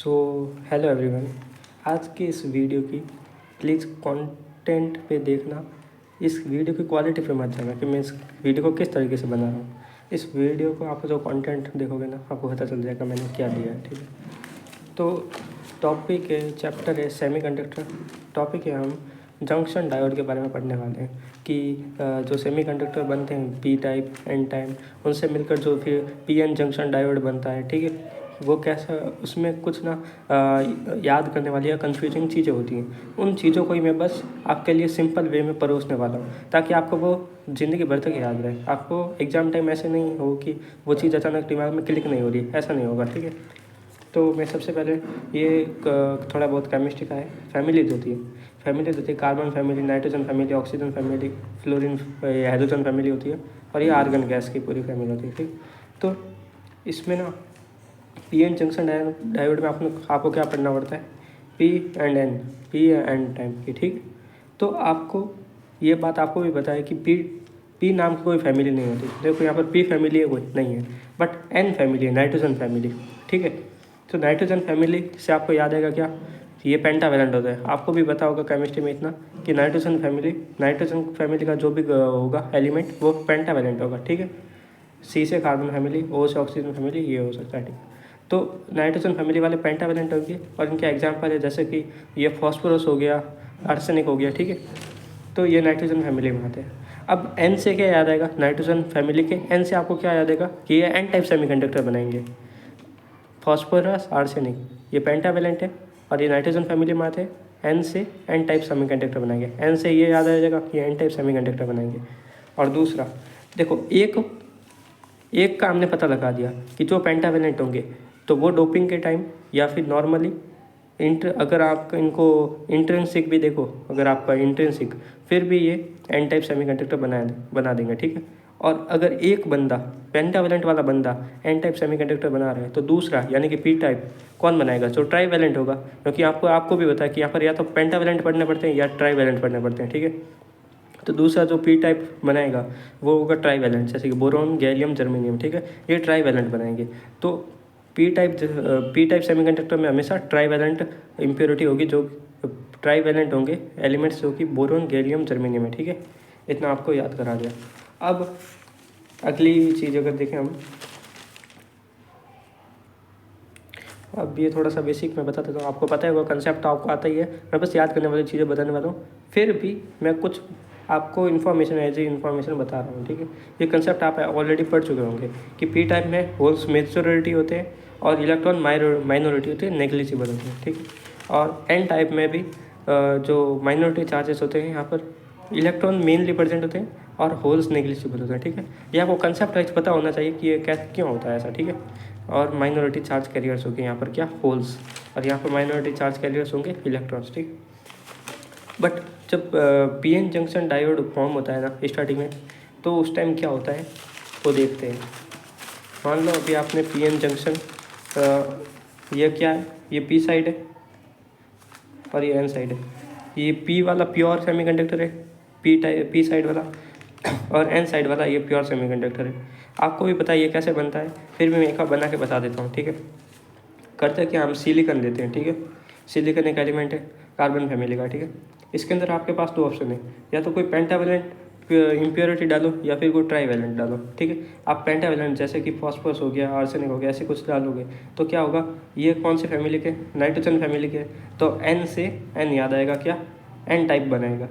So hello everyone. आज की इस वीडियो की प्लीज़ कंटेंट पे देखना। इस वीडियो की क्वालिटी पे मत जाना कि मैं इस वीडियो को किस तरीके से बना रहा हूँ। इस वीडियो को आप जो कंटेंट देखोगे ना, आपको पता चल जाएगा मैंने क्या दिया है। ठीक है, तो टॉपिक है, चैप्टर है सेमीकंडक्टर। टॉपिक है, हम जंक्शन डायोड के बारे में पढ़ने वाले हैं कि जो सेमीकंडक्टर बनते हैं पी टाइप एन टाइप, उनसे मिलकर जो फिर पी एन जंक्शन डायोड बनता है। ठीक है, वो कैसा, उसमें कुछ ना याद करने वाली या कंफ्यूजिंग चीज़ें होती हैं। उन चीज़ों को ही मैं बस आपके लिए सिंपल वे में परोसने वाला हूँ, ताकि आपको वो ज़िंदगी भर तक याद रहे। आपको एग्ज़ाम टाइम ऐसे नहीं हो कि वो चीज़ अचानक दिमाग में क्लिक नहीं हो रही, ऐसा नहीं होगा। ठीक है, तो मैं सबसे पहले ये थोड़ा बहुत केमिस्ट्री का है। फैमिलीज होती है carbon family, nitrogen family, oxygen family, fluorine hydrogen family होती है, और ये आर्गन गैस की पूरी फैमिली होती है। ठीक, तो इसमें ना पी एन जंक्शन डायोड में आपको क्या पढ़ना पड़ता है, P and N, P and time की। ठीक, तो आपको ये बात आपको भी पता है कि पी नाम की कोई फैमिली नहीं होती। देखो यहाँ पर पी फैमिली है कोई नहीं है, बट एन फैमिली है, नाइट्रोजन फैमिली। ठीक है, तो नाइट्रोजन फैमिली से आपको याद आएगा क्या, ये पेंटावेलेंट होता है। आपको भी पता होगा केमिस्ट्री में इतना कि नाइट्रोजन फैमिली का जो भी होगा एलिमेंट वो पेंटावेलेंट होगा। ठीक है, सी से कार्बन फैमिली, ओ से ऑक्सीजन फैमिली, ये हो सकता है। ठीक, तो नाइट्रोजन फैमिली वाले पेंटावेलेंट होंगे, और इनके एग्जाम्पल है जैसे कि ये फॉस्फोरस हो गया, आर्सेनिक हो गया। ठीक है, तो ये नाइट्रोजन फैमिली में आते हैं। अब एन से क्या याद आएगा, नाइट्रोजन फैमिली के एन से आपको क्या याद आएगा कि ये एन टाइप सेमीकंडक्टर बनाएंगे। फॉस्फोरस, आर्सेनिक, ये पेंटावेलेंट है, और ये नाइट्रोजन फैमिली में आते हैं। एन से एन टाइप सेमीकंडक्टर बनाएंगे। एन से ये याद आ जाएगा कि एन टाइप सेमीकंडक्टर बनाएंगे। और दूसरा देखो, एक का हमने पता लगा दिया कि जो पेंटावेलेंट होंगे तो वो डोपिंग के टाइम या फिर नॉर्मली अगर आप इनको इंट्रिंसिक भी देखो, अगर आपका इंट्रिंसिक, फिर भी ये एन टाइप सेमीकंडक्टर बना देंगे। ठीक है, और अगर एक बंदा, पेंटावेलेंट वाला बंदा एन टाइप सेमीकंडक्टर बना रहा है, तो दूसरा यानी कि पी टाइप कौन बनाएगा, जो ट्राईवेलेंट होगा। क्योंकि आपको भी पता है कि यहाँ पर या तो पेंटावेलेंट पढ़ने पड़ते हैं या ट्राईवेलेंट पढ़ने पड़ते हैं। ठीक है, तो दूसरा जो पी टाइप बनाएगा वो होगा ट्राईवेलेंट, जैसे कि बोरॉन, गैलियम, जर्मेनियम। ठीक है, ये ट्राईवेलेंट बनाएंगे। तो पी टाइप सेमीकंडक्टर में हमेशा ट्राईवेलेंट इम्प्योरिटी होगी, जो ट्राईवेलेंट होंगे एलिमेंट्स, जो कि बोरॉन, गैलियम, जर्मेनियम है। ठीक है, इतना आपको याद करा दिया। अब अगली चीज़ अगर देखें हम, अब ये थोड़ा सा बेसिक मैं बता देता हूँ। आपको पता है वो कंसेप्ट आपको आता ही है, मैं बस याद करने वाली चीज़ें बताने वाला हूँ। फिर भी मैं कुछ आपको इन्फॉर्मेशन एज ए इन्फॉर्मेशन बता रहा हूँ। ठीक है, ये कंसेप्ट आप ऑलरेडी पढ़ चुके होंगे कि पी टाइप में होल्स मेजॉरिटी होते हैं और इलेक्ट्रॉन माइनॉरिटी होते हैं, नेग्लिजिबल होते हैं। ठीक है, और एन टाइप में भी जो माइनॉरिटी चार्जेस होते हैं, यहाँ पर इलेक्ट्रॉन मेनली प्रेजेंट होते हैं और होल्स नेग्लिजिबल होते हैं। ठीक है, ये आपको कंसेप्ट वाइज पता होना चाहिए कि ये क्यों होता है ऐसा। ठीक है, और माइनॉरिटी चार्ज कैरियर्स होंगे यहाँ पर क्या, होल्स, और यहाँ पर माइनॉरिटी चार्ज कैरियर्स होंगे इलेक्ट्रॉन्स। ठीक, बट जब P N junction diode form होता है ना स्टार्टिंग में, तो उस टाइम क्या होता है वो देखते हैं। मान लो अभी आपने पी एन जंक्शन, ये क्या है, ये पी साइड है और ये एन साइड है। ये पी वाला प्योर सेमीकंडक्टर है, पी साइड वाला, और एन साइड वाला ये प्योर सेमीकंडक्टर है। आपको भी पता है ये कैसे बनता है, फिर भी मैं एक बार बना के बता देता हूँ। ठीक है, करते क्या, हम सिलिकॉन लेते हैं। ठीक है, सिलिकॉन एक एलिमेंट है कार्बन फैमिली का। ठीक है, इसके अंदर आपके पास दो ऑप्शन है, या तो कोई पेंटावेलेंट इम्प्योरिटी डालो या फिर कोई ट्राईवेलेंट डालो। ठीक है, आप पेंटावेलेंट जैसे कि फॉस्फोरस हो गया, आर्सेनिक हो गया, ऐसे कुछ डालोगे तो क्या होगा, ये कौन से फैमिली के, नाइट्रोजन फैमिली के, तो एन से एन याद आएगा क्या, एन टाइप बनेगा।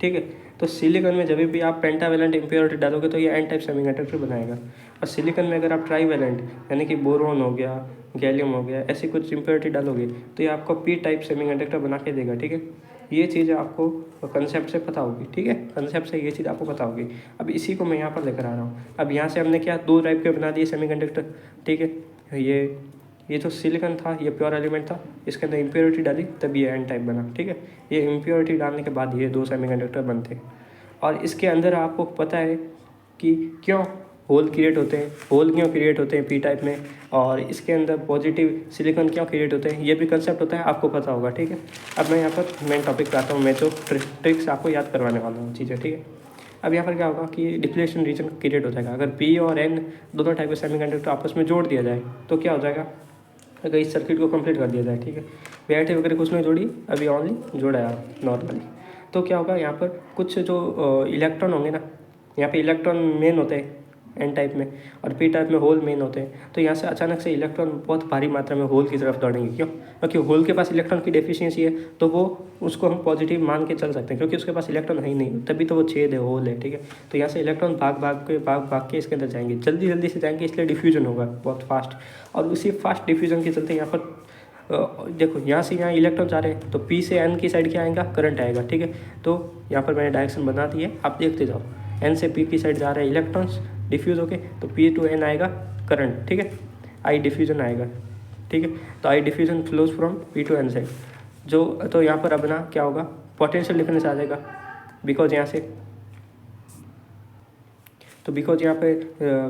ठीक है, तो सिलिकॉन में जब भी आप पेंटावेलेंट इम्प्योरिटी डालोगे तो ये एन टाइप सेमीकंडक्टर बनाएगा। और सिलिकॉन में अगर आप ट्राईवेलेंट यानी कि बोरोन हो गया, गैलियम हो गया, ऐसी कुछ इम्प्योरिटी डालोगे तो ये आपको पी टाइप सेमीकंडक्टर बना के देगा। ठीक है, ये चीज़ आपको कंसेप्ट से पता होगी। ठीक है, कंसेप्ट से ये चीज़ आपको पता होगी। अब इसी को मैं यहाँ पर लेकर आ रहा हूँ। अब यहाँ से हमने क्या, दो टाइप के बना दिए सेमीकंडक्टर। ठीक है, ये जो सिलिकॉन था ये प्योर एलिमेंट था, इसके अंदर इम्प्योरिटी डाली तब ये एन टाइप बना। ठीक है, ये इम्प्योरिटी डालने के बाद ये दो सेमीकंडक्टर बनते हैं। और इसके अंदर आपको पता है कि क्यों होल क्रिएट होते हैं, होल क्यों क्रिएट होते हैं पी टाइप में, और इसके अंदर पॉजिटिव सिलिकॉन क्यों क्रिएट होते हैं, ये भी कंसेप्ट होता है, आपको पता होगा। ठीक है, अब मैं यहाँ पर मेन टॉपिक पे आता हूँ, मैं जो ट्रिक्स आपको याद करवाने वाला हूँ चीज़ें। ठीक है, अब यहाँ पर क्या होगा कि डिप्लेशन रीजन क्रिएट हो जाएगा। अगर पी और एन दोनों टाइप के सेमीकंडक्टर आपस में जोड़ दिया जाए तो क्या हो जाएगा, अगर इस सर्किट को कंप्लीट कर दिया जाए, ठीक है, बैटरी वगैरह कुछ नहीं जोड़ी, अभी ओनली जोड़ा है नॉर्मली, तो क्या होगा यहाँ पर कुछ जो इलेक्ट्रॉन होंगे ना, यहाँ पे इलेक्ट्रॉन मेन होते हैं एन टाइप में और पी टाइप में होल मेन होते हैं। तो यहाँ से अचानक से इलेक्ट्रॉन बहुत भारी मात्रा में होल की तरफ दौड़ेंगे। क्यों? क्योंकि होल के पास इलेक्ट्रॉन की डेफिशिएंसी है, तो वो उसको हम पॉजिटिव मान के चल सकते हैं, क्योंकि उसके पास इलेक्ट्रॉन है ही नहीं, तभी तो वो छेद है, होल है, ठीक है। तो यहाँ से इलेक्ट्रॉन भाग के इसके अंदर जाएंगे, जल्दी जल्दी से जाएंगे, इसलिए डिफ्यूजन होगा बहुत फास्ट। और उसी फास्ट डिफ्यूजन के चलते यहाँ पर देखो यहाँ से यहाँ इलेक्ट्रॉन जा रहे हैं, तो पी से एन की साइड क्या आएगा? करंट आएगा, ठीक है। तो यहाँ पर मैंने डायरेक्शन बना दी है, आप देखते जाओ। एन से पी की साइड जा रहे हैं इलेक्ट्रॉन्स डिफ्यूज़ होके, तो पी टू एन आएगा करंट, ठीक है। आई डिफ्यूजन आएगा, ठीक है। तो I diffusion flows from P to N side, जो तो यहाँ पर अपना क्या होगा? पोटेंशियल डिफरेंस आ जाएगा, बिकॉज यहाँ से तो बिकॉज यहाँ पे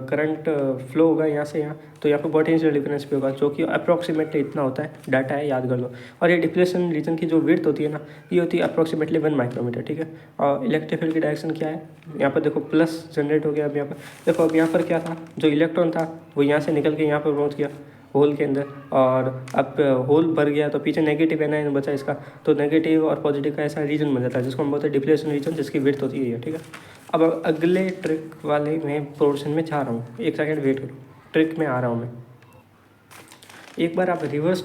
करंट फ्लो होगा यहाँ से यहाँ, तो यहाँ पे पोटेंशियल डिफरेंस भी होगा, जो कि अप्रॉक्सीमेटली इतना होता है, डाटा है, याद कर लो। और ये डिप्लेशन रीजन की जो विड्थ होती है ना, ये होती है अप्रॉक्सीमेटली 1 माइक्रोमीटर, ठीक है। और इलेक्ट्रिक फील्ड की डायरेक्शन क्या है? यहाँ पर देखो प्लस जनरेट हो गया। अब यहाँ पर देखो, अब यहाँ पर क्या था? जो इलेक्ट्रॉन था वो यहाँ से निकल के यहाँ पर पहुँच गया होल के अंदर, और अब होल भर गया तो पीछे नेगेटिव एनायन बचा इसका, तो नेगेटिव और पॉजिटिव का ऐसा रीजन बन जाता है, जिसको हम बोलते हैं डिप्लेशन रीजन, जिसकी विड्थ होती है, ठीक है। अब अगले ट्रिक वाले में पोर्शन में जा रहा हूँ, एक सेकंड वेट करो, ट्रिक में आ रहा हूँ मैं। एक बार आप रिवर्स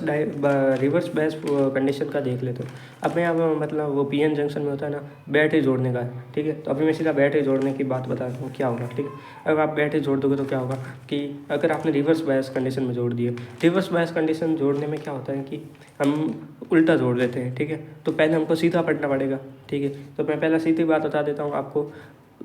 बायस कंडीशन का देख लेते हो। अब मैं मतलब वो पीएन जंक्शन में होता है ना, बैटरी जोड़ने का, ठीक है। तो अभी मैं सीधा बैटरी जोड़ने की बात बता रहा हूँ, क्या होगा, ठीक है। अब आप बैटरी जोड़ दोगे तो क्या होगा कि अगर आपने रिवर्स बायस कंडीशन में जोड़ दिए, रिवर्स बायस कंडीशन जोड़ने में क्या होता है कि हम उल्टा जोड़ देते हैं, ठीक है। तो पहले हमको सीधा पढ़ना पड़ेगा, ठीक है। तो मैं पहले सीधी बात बता देता हूँ आपको।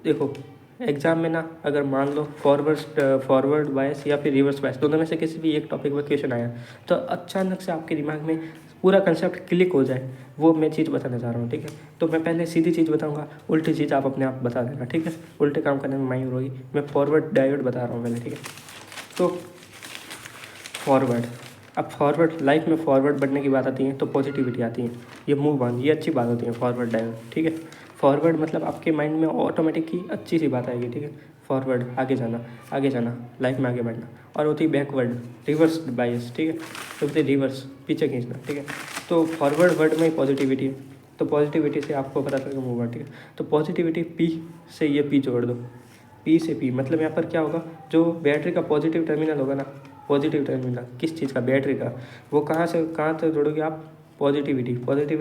देखो एग्जाम में ना, अगर मान लो फॉरवर्ड बायस या फिर रिवर्स बायस, दोनों में से किसी भी एक टॉपिक पर क्वेश्चन आया, तो अचानक से आपके दिमाग में पूरा कंसेप्ट क्लिक हो जाए, वो मैं चीज़ बताने जा रहा हूँ, ठीक है। तो मैं पहले सीधी चीज़ बताऊँगा, उल्टी चीज़ आप अपने आप बता देना, ठीक है। उल्टे काम करने में माहिर होगी। मैं फॉरवर्ड डायोड बता रहा हूँ पहले, ठीक है। तो फॉरवर्ड, अब फॉरवर्ड लाइफ में फॉरवर्ड बढ़ने की बात आती है तो पॉजिटिविटी आती है, ये मूव ऑन, ये अच्छी बात होती है फॉरवर्ड डायोड, ठीक है। फॉरवर्ड मतलब आपके माइंड में ऑटोमेटिक ही अच्छी सी बात आएगी, ठीक है। फॉरवर्ड आगे जाना, लाइफ में आगे बढ़ना। और होती है बैकवर्ड, रिवर्स बायस, ठीक है। तो होती है रिवर्स, पीछे खींचना, ठीक है। तो फॉरवर्ड वर्ड में ही पॉजिटिविटी है, तो पॉजिटिविटी से आपको पता चलेगा मूव ऑन, ठीक है। तो पॉजिटिविटी पी से ये पी जोड़ दो, पी से पी मतलब यहाँ पर क्या होगा? जो बैटरी का पॉजिटिव टर्मिनल होगा ना, पॉजिटिव टर्मिनल किस चीज़ का? बैटरी का, वो कहाँ से कहाँ तक जोड़ोगे आप? पॉजिटिविटी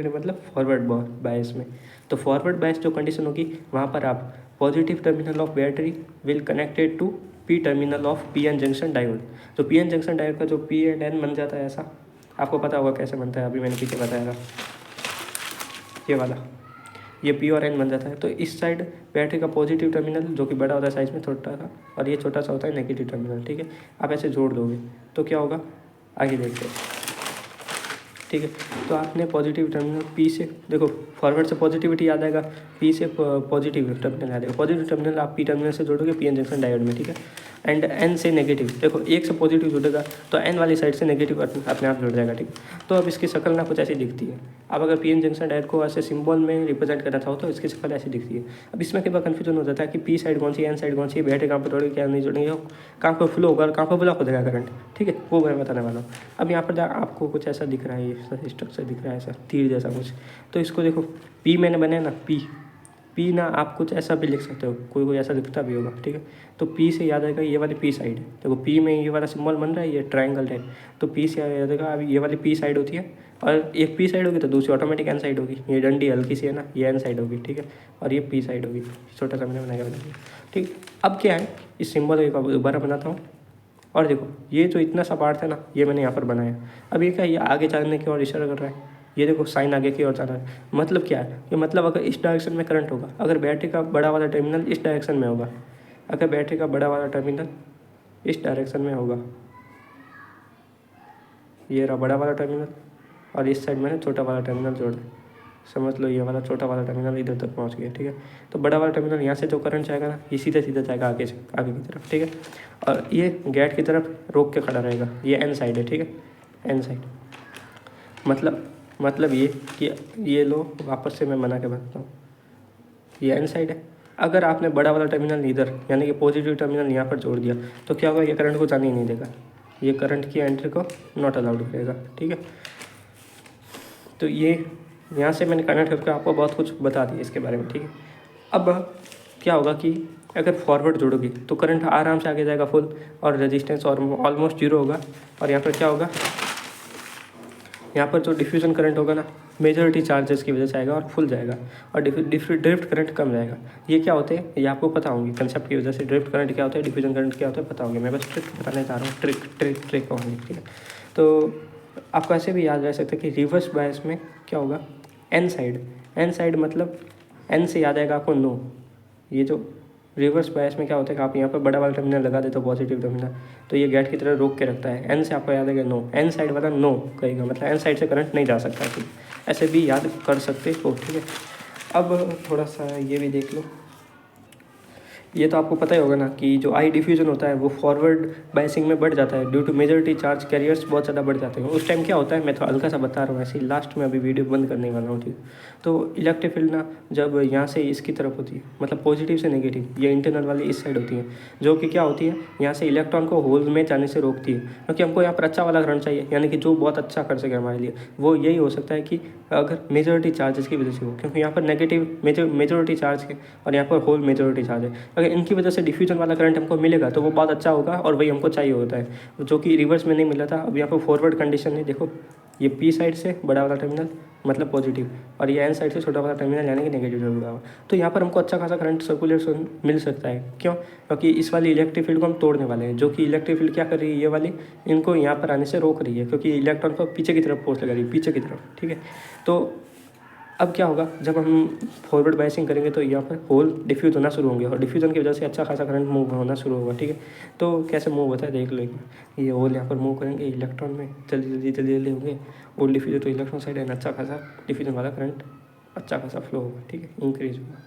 मतलब फॉरवर्ड बायस में। तो फॉरवर्ड बायस जो कंडीशन होगी, वहाँ पर आप positive terminal of battery will connected to P terminal of P N junction diode. तो पी एन जंक्शन डायोड का जो पी एंड एन बन जाता है, ऐसा आपको पता होगा कैसे बनता है, अभी मैंने पीछे बताया था, ये वाला, ये पी और एन बन जाता है। तो इस साइड बैटरी का पॉजिटिव टर्मिनल जो कि बड़ा होता है साइज में, छोटा था, और ये छोटा सा होता है नेगेटिव टर्मिनल, ठीक है। आप ऐसे जोड़ दोगे तो क्या होगा, आगे देखते हैं, ठीक है। तो आपने पॉजिटिव टर्मिनल पी से, देखो फॉरवर्ड से पॉजिटिविटी याद आएगा, पी से पॉजिटिव टर्मिनल याद आएगा। पॉजिटिव टर्मिनल आप पी टर्मिनल से जोड़ोगे पी एन जंक्शन डायोड में, ठीक है। एंड एन से नेगेटिव, देखो एक से पॉजिटिव जुड़ेगा तो एन वाली साइड से नेगेटिव अपने आप जुड़ जाएगा, ठीक। तो अब इसकी शक्ल ना कुछ ऐसी दिखती है। अब अगर पी एन जंक्शन डायोड को ऐसे सिंबल में रिप्रेजेंट करना चाहो तो इसकी शक्ल ऐसी दिखती है। अब इसमें कई बार कन्फ्यूजन हो जाता है कि पी साइड कौन सी है, एन साइड कौन सी है, बैटरी कहाँ पर जोड़ेंगे, क्या नहीं जोड़ेंगे, कहाँ पर फ्लो होगा, कहाँ पर ब्लॉक हो जाएगा करंट, ठीक है। वो मैं बताने वाला हूँ। अब यहाँ पर आपको कुछ ऐसा दिख रहा है, ये स्ट्रक्चर दिख रहा है ऐसा तीर जैसा कुछ, तो इसको देखो पी मैंने बनाया ना, पी ना आप कुछ ऐसा भी लिख सकते हो, कोई ऐसा दिखता भी होगा, ठीक है। तो पी से याद आएगा ये वाली पी साइड है, देखो पी में ये वाला सिंबल बन रहा है, ये ट्रायंगल टाइप, तो पी से याद आएगा अभी ये वाली पी साइड होती है, और एक पी साइड होगी तो दूसरी ऑटोमेटिक एन साइड होगी, ये डंडी हल्की सी है ना, ये एन साइड होगी, ठीक है। और ये पी साइड होगी, छोटा सा मैंने बनाया, ठीक। अब क्या है, इस सिंबल को दोबारा बनाता हूँ, और देखो ये जो इतना सा पार्ट है ना, ये मैंने यहाँ पर बनाया। अब ये क्या, ये आगे जाने की ओर इशारा कर रहा है, ये देखो साइन आगे की ओर जा रहा है, मतलब क्या है ये, मतलब अगर इस डायरेक्शन में करंट होगा, अगर बैटरी का बड़ा वाला टर्मिनल इस डायरेक्शन में होगा, अगर बैटरी का बड़ा वाला टर्मिनल इस डायरेक्शन में होगा, ये रहा बड़ा वाला टर्मिनल, और इस साइड मैंने छोटा वाला टर्मिनल जोड़ा, समझ लो ये वाला छोटा वाला टर्मिनल इधर तक पहुंच गया, ठीक है। तो बड़ा वाला टर्मिनल यहाँ से जो करंट जाएगा ना, ये सीधे सीधे जाएगा आगे की तरफ, ठीक है। और ये गेट की तरफ रोक के खड़ा रहेगा, ये एन साइड है, ठीक है, एन साइड। मतलब ये कि ये लो, वापस से मैं बना के बताता हूँ, ये एन साइड है। अगर आपने बड़ा वाला टर्मिनल इधर यानी कि पॉजिटिव टर्मिनल यहाँ पर जोड़ दिया तो क्या होगा, ये करंट को जाने ही नहीं देगा, ये करंट की एंट्री को नॉट अलाउड करेगा, ठीक है। तो ये यहाँ से मैंने कनेक्ट करके आपको बहुत कुछ बता दिया इसके बारे में, ठीक है। अब क्या होगा कि अगर फॉरवर्ड जोड़ोगे तो करंट आराम से आगे जाएगा फुल, और रेजिस्टेंस और ऑलमोस्ट जीरो होगा। और यहाँ पर क्या होगा, यहाँ पर जो डिफ्यूजन करंट होगा ना, मेजॉरिटी चार्जेस की वजह से आएगा और फुल जाएगा, और ड्रिफ्ट करंट कम जाएगा। ये क्या होते हैं ये आपको पता होंगे कंसेप्ट की वजह से। ड्रिफ्ट करंट क्या होता है, डिफ्यूजन करंट क्या होता है पता होंगे। मैं बस ट्रिक बताने जा रहा हूँ, ट्रिक होंगी, ठीक है। तो आपको ऐसे भी याद रह सकता है कि रिवर्स बायस में क्या होगा, एन साइड मतलब एन से याद आएगा आपको नो। ये जो रिवर्स बायस में क्या होता है कि आप यहाँ पर बड़ा वाला टर्मिनल लगा देते हो, पॉजिटिव टर्मिनल, तो ये गेट की तरह रोक के रखता है। एन से आपको याद आएगा नो, एन साइड वाला नो कहेगा, मतलब एन साइड से करंट नहीं जा सकता, ठीक है। ऐसे भी याद कर सकते हो, ठीक है। अब थोड़ा सा ये भी देख लो, ये तो आपको पता ही होगा ना कि जो आई डिफ्यूजन होता है वो फॉरवर्ड बायसिंग में बढ़ जाता है due to majority charge carriers बहुत ज़्यादा बढ़ जाते हैं। उस टाइम क्या होता है, मैं तो हल्का सा बता रहा हूँ ऐसे ही, लास्ट में अभी वीडियो बंद करने वाला हूँ, ठीक। तो इलेक्ट्रिक फील्ड ना जब यहाँ से इसकी तरफ होती है, मतलब पॉजिटिव से नेगेटिव, ये इंटरनल वाली इस साइड होती है, जो कि क्या होती है यहाँ से इलेक्ट्रॉन को होल में जाने से रोकती है। क्योंकि हमको यहाँ पर अच्छा वाला करंट चाहिए, यानी कि जो बहुत अच्छा कर सके हमारे लिए, वो यही हो सकता है कि अगर मेजॉरिटी चार्जेस की वजह से हो, क्योंकि यहाँ पर नेगेटिव मेजॉरिटी चार्ज है और यहाँ पर होल मेजॉरिटी चार्ज है। अगर इनकी वजह से डिफ्यूजन वाला करंट हमको मिलेगा तो वो बहुत अच्छा होगा, और वही हमको चाहिए होता है, जो कि रिवर्स में नहीं मिला था। अब यहाँ पर फॉरवर्ड कंडीशन है, देखो ये पी साइड से बड़ा वाला टर्मिनल मतलब पॉजिटिव, और ये एन साइड से छोटा वाला टर्मिनल यानी कि नेगेटिव जुड़ा हुआ। तो यहाँ पर हमको अच्छा खासा करंट सर्कुलेशन मिल सकता है। क्यों? क्योंकि इस वाली इलेक्ट्रिक फील्ड को हम तोड़ने वाले हैं, जो कि इलेक्ट्रिक फील्ड क्या कर रही है, ये वाली इनको यहाँ पर आने से रोक रही है, क्योंकि इलेक्ट्रॉन को पीछे की तरफ फोर्स लगा रही है, पीछे की तरफ, ठीक है। तो अब क्या होगा, जब हम फॉरवर्ड बायसिंग करेंगे तो यहाँ पर होल डिफ्यूज होना शुरू होंगे, और डिफ्यूजन की वजह से अच्छा खासा करंट मूव होना शुरू होगा, ठीक है। तो कैसे मूव होता है देख लो, ये होल यहाँ पर मूव करेंगे, इलेक्ट्रॉन में जल्दी होंगे, और डिफ्यूजन तो इलेक्ट्रॉन साइड है, अच्छा खासा डिफ्यूजन वाला करंट अच्छा खासा फ्लो होगा, ठीक है, इंक्रीज होगा।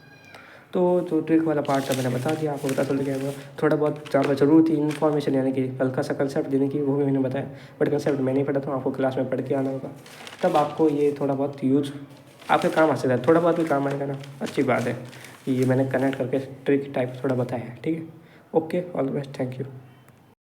तो जो ट्रिक वाला पार्ट था मैंने बता दिया, आपको पता चल गया। थोड़ा बहुत जहाँ पर जरूर थी इन्फॉर्मेशन, यानी कि हल्का सा कंसेप्ट देने की, वो भी मैंने बताया, बट कंसेप्ट मैं नहीं पढ़ा था, आपको क्लास में पढ़ के आना होगा, तब आपको ये थोड़ा बहुत यूज आपके काम आ सकता है। थोड़ा बहुत भी काम आएगा ना, अच्छी बात है। ये मैंने कनेक्ट करके ट्रिक टाइप थोड़ा बताया है, ठीक है। Okay, all the best, thank you.